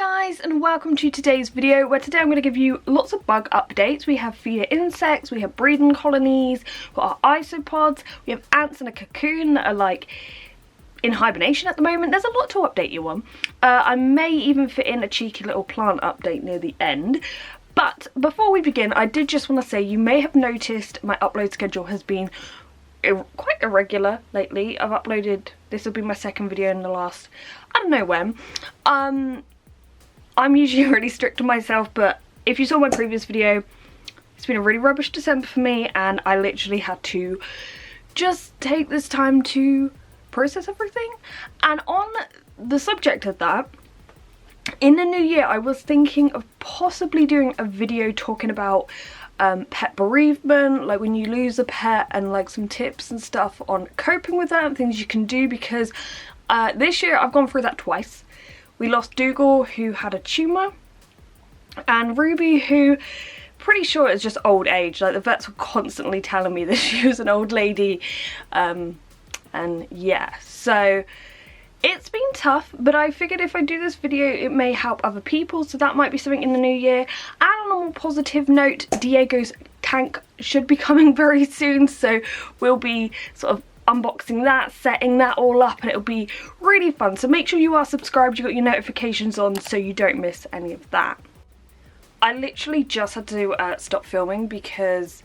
Guys, and welcome to today's video where today I'm going to give you lots of bug updates. We have feeder insects, we have breeding colonies, we've got our isopods, we have ants in a cocoon that are like in hibernation at the moment. There's a lot to update you on. I may even fit in a cheeky little plant update near the end. But before we begin, I did just want to say you may have noticed my upload schedule has been quite irregular lately. I've uploaded, this will be my second video in the last, I don't know when. I'm usually really strict on myself, but if you saw my previous video, it's been a really rubbish December for me, and I literally had to just take this time to process everything. And on the subject of that, in the new year I was thinking of possibly doing a video talking about pet bereavement, like when you lose a pet, and like some tips and stuff on coping with that and things you can do, because this year I've gone through that twice. We lost Dougal, who had a tumour, and Ruby, who pretty sure it's just old age. Like the vets were constantly telling me that she was an old lady, and yeah, so it's been tough, but I figured if I do this video it may help other people, so that might be something in the new year. And on a more positive note, Diego's tank should be coming very soon, so we'll be sort of unboxing that, setting that all up, and it'll be really fun. So make sure you are subscribed, you got your notifications on so you don't miss any of that. I literally just had to stop filming because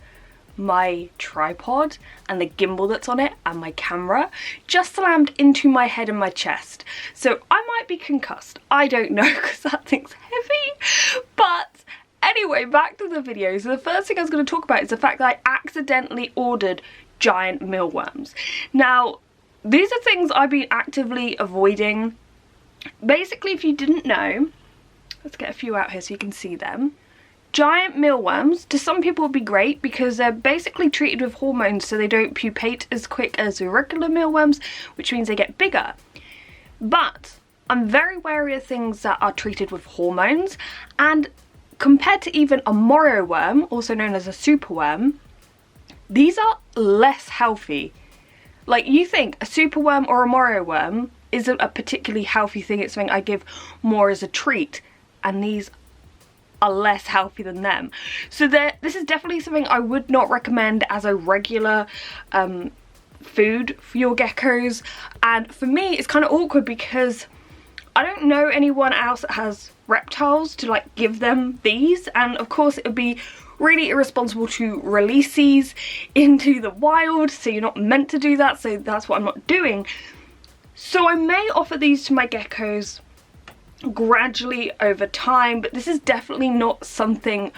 my tripod and the gimbal that's on it and my camera just slammed into my head and my chest. So I might be concussed, I don't know, because that thing's heavy. But anyway, back to the video. So the first thing I was going to talk about is the fact that I accidentally ordered giant mealworms. Now, these are things I've been actively avoiding. Basically, if you didn't know, let's get a few out here so you can see them. Giant mealworms, to some people would be great because they're basically treated with hormones so they don't pupate as quick as the regular mealworms, which means they get bigger. But I'm very wary of things that are treated with hormones, and compared to even a morrow worm, also known as a superworm, these are less healthy. Like, you think a superworm or a morrow worm isn't a particularly healthy thing, it's something I give more as a treat, and these are less healthy than them. So this is definitely something I would not recommend as a regular food for your geckos. And for me it's kind of awkward because I don't know anyone else that has reptiles to like give them these, and of course it would be really irresponsible to release these into the wild, so you're not meant to do that, so that's what I'm not doing. So I may offer these to my geckos gradually over time, but this is definitely not something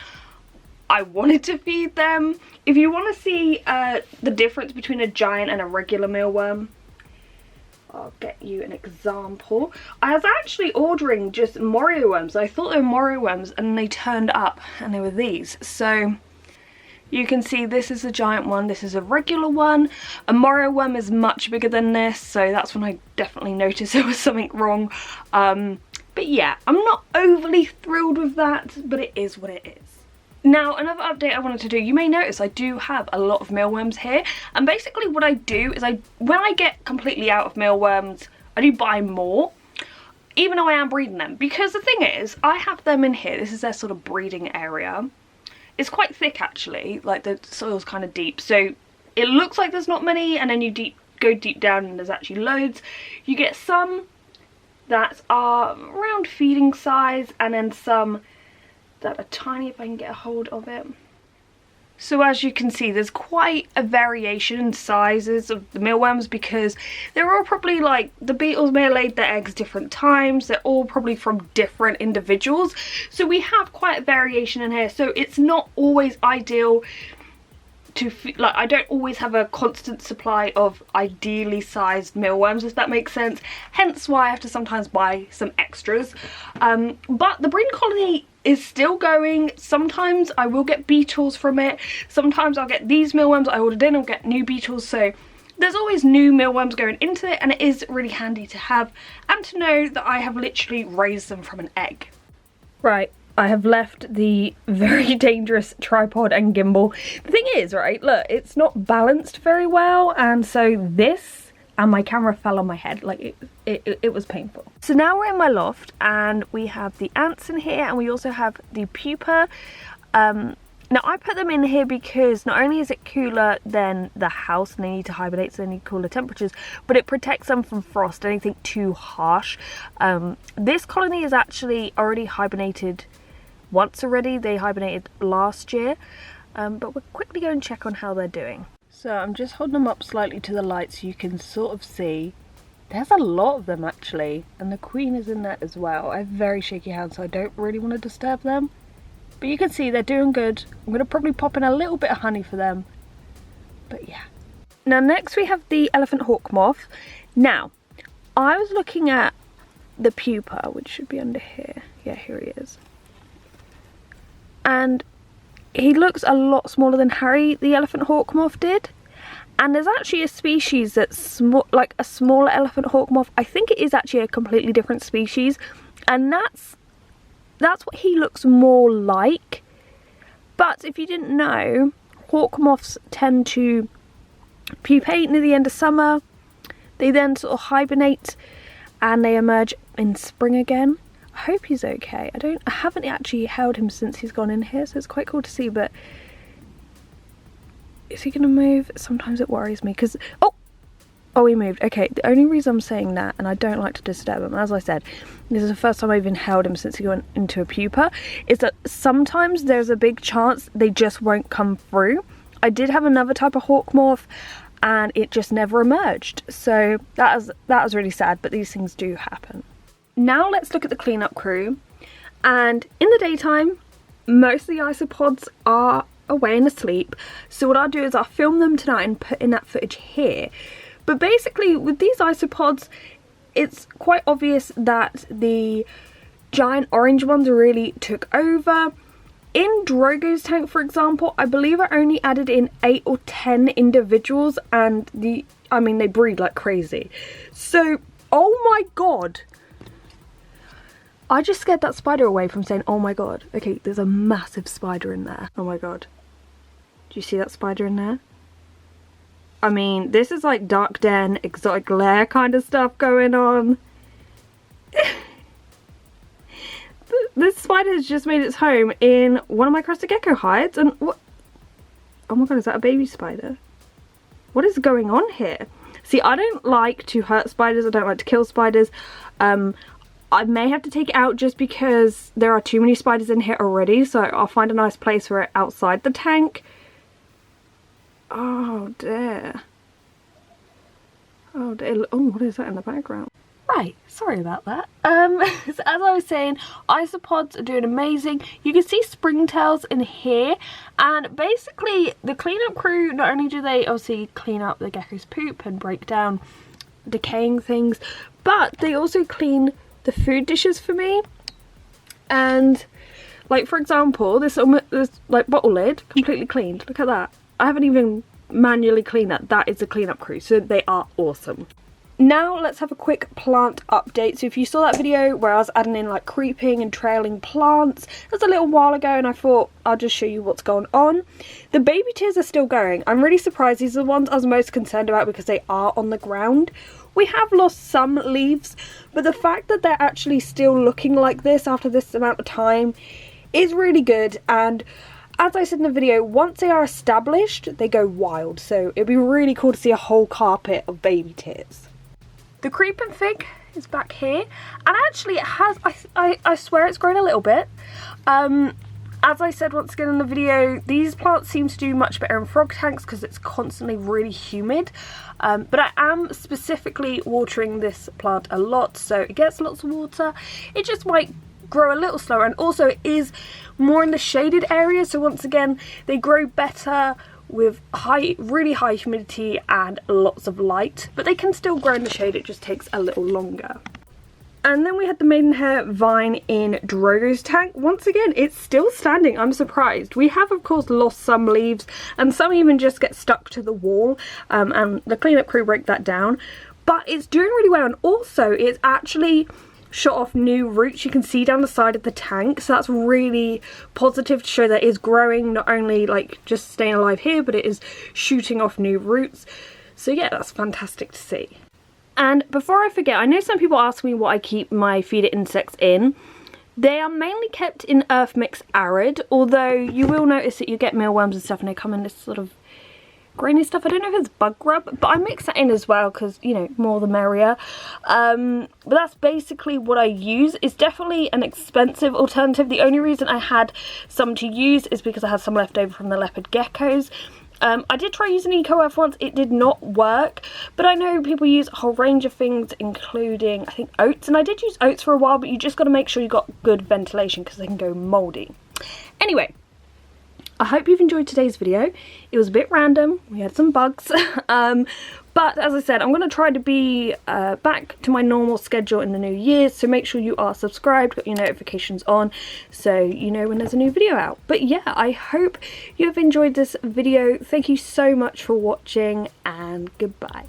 I wanted to feed them. If you want to see the difference between a giant and a regular mealworm, I'll get you an example. I was actually ordering just morrow worms. I thought they were morrow worms, and they turned up and they were these. So you can see this is a giant one, this is a regular one. A morrow worm is much bigger than this, so that's when I definitely noticed there was something wrong. But yeah, I'm not overly thrilled with that, but it is what it is. Now, another update I wanted to do, you may notice I do have a lot of mealworms here, and basically what I do is when I get completely out of mealworms, I do buy more, even though I am breeding them, because the thing is, I have them in here, this is their sort of breeding area. It's quite thick actually, like the soil's kind of deep, so it looks like there's not many, and then you go deep down and there's actually loads. You get some that are around feeding size, and then some that are tiny if I can get a hold of it. So as you can see, there's quite a variation in sizes of the mealworms, because they're all probably like, the beetles may have laid their eggs different times, they're all probably from different individuals, so we have quite a variation in here. So it's not always ideal to like, I don't always have a constant supply of ideally sized mealworms, if that makes sense, hence why I have to sometimes buy some extras. But the breeding colony is still going. Sometimes I will get beetles from it, sometimes I'll get these mealworms I ordered in, I'll get new beetles, so there's always new mealworms going into it, and it is really handy to have and to know that I have literally raised them from an egg. Right, I have left the very dangerous tripod and gimbal. The thing is, right, look, it's not balanced very well, and so this and my camera fell on my head. Like it was painful. So now we're in my loft and we have the ants in here, and we also have the pupa. Now I put them in here because not only is it cooler than the house and they need to hibernate, so they need cooler temperatures, but it protects them from frost, anything too harsh. This colony is actually already hibernated once already. They hibernated last year, but we'll quickly go and check on how they're doing. So I'm just holding them up slightly to the light so you can sort of see. There's a lot of them actually, and the queen is in there as well. I have very shaky hands, so I don't really want to disturb them. But you can see they're doing good. I'm going to probably pop in a little bit of honey for them. But yeah. Now next we have the elephant hawk moth. Now, I was looking at the pupa, which should be under here. Yeah, here he is. And he looks a lot smaller than Harry the elephant hawk moth did. And there's actually a species that's like a smaller elephant hawk moth. I think it is actually a completely different species. And that's what he looks more like. But if you didn't know, hawk moths tend to pupate near the end of summer. They then sort of hibernate and they emerge in spring again. I hope he's okay. I haven't actually held him since he's gone in here, so it's quite cool to see. But is he gonna move? Sometimes it worries me because oh, he moved. Okay, the only reason I'm saying that, and I don't like to disturb him, as I said, this is the first time I've even held him since he went into a pupa, is that sometimes there's a big chance they just won't come through. I did have another type of hawk moth and it just never emerged, so that was really sad, but these things do happen. Now let's look at the cleanup crew. And in the daytime, most of the isopods are away and asleep, so what I'll do is I'll film them tonight and put in that footage here. But basically with these isopods, it's quite obvious that the giant orange ones really took over. In Drogo's tank, for example, I believe I only added in 8 or 10 individuals, and they breed like crazy. So, oh my god! I just scared that spider away from saying, oh my god. Okay, there's a massive spider in there. Oh my god. Do you see that spider in there? I mean, this is like dark den, exotic lair kind of stuff going on. This spider has just made its home in one of my crested gecko hides, and what? Oh my god, is that a baby spider? What is going on here? See, I don't like to hurt spiders, I don't like to kill spiders. I may have to take it out just because there are too many spiders in here already, so I'll find a nice place for it outside the tank. Oh dear. Oh dear. Oh, what is that in the background? Right, sorry about that. So as I was saying, isopods are doing amazing. You can see springtails in here, and basically the cleanup crew, not only do they obviously clean up the gecko's poop and break down decaying things, but they also clean the food dishes for me. And like, for example, this like bottle lid completely cleaned. Look at that. I haven't even manually cleaned that. That is the cleanup crew, so they are awesome. Now let's have a quick plant update. So if you saw that video where I was adding in like creeping and trailing plants, that was a little while ago, and I thought I'll just show you what's going on. The baby tears are still going. I'm really surprised. These are the ones I was most concerned about because they are on the ground. We have lost some leaves, but the fact that they're actually still looking like this after this amount of time is really good. And as I said in the video, once they are established, they go wild. So it'd be really cool to see a whole carpet of baby tears. The creeping fig is back here, and actually it has, I swear it's grown a little bit. As I said once again in the video, these plants seem to do much better in frog tanks because it's constantly really humid. But I am specifically watering this plant a lot, so it gets lots of water. It just might grow a little slower, and also it is more in the shaded area, so once again they grow better with really high humidity and lots of light, but they can still grow in the shade. It just takes a little longer. And then we had the Maidenhair vine in Drogo's tank. Once again, it's still standing. I'm surprised. We have of course lost some leaves, and some even just get stuck to the wall, and the cleanup crew break that down, but it's doing really well. And also it's actually shot off new roots. You can see down the side of the tank, so that's really positive to show that it is growing, not only like just staying alive here, but it is shooting off new roots. So yeah, that's fantastic to see. And before I forget, I know some people ask me what I keep my feeder insects in. They are mainly kept in Earth Mix Arid, although you will notice that you get mealworms and stuff and they come in this sort of grainy stuff. I don't know if it's bug rub, but I mix that in as well because, you know, more the merrier. But that's basically what I use. It's definitely an expensive alternative. The only reason I had some to use is because I had some left over from the Leopard geckos. I did try using Eco-Earth once, it did not work, but I know people use a whole range of things, including, I think, oats, and I did use oats for a while, but you just got to make sure you got good ventilation because they can go mouldy. Anyway, I hope you've enjoyed today's video. It was a bit random, we had some bugs, but as I said, I'm going to try to be back to my normal schedule in the new year, so make sure you are subscribed, got your notifications on, so you know when there's a new video out. But yeah, I hope you have enjoyed this video. Thank you so much for watching, and goodbye.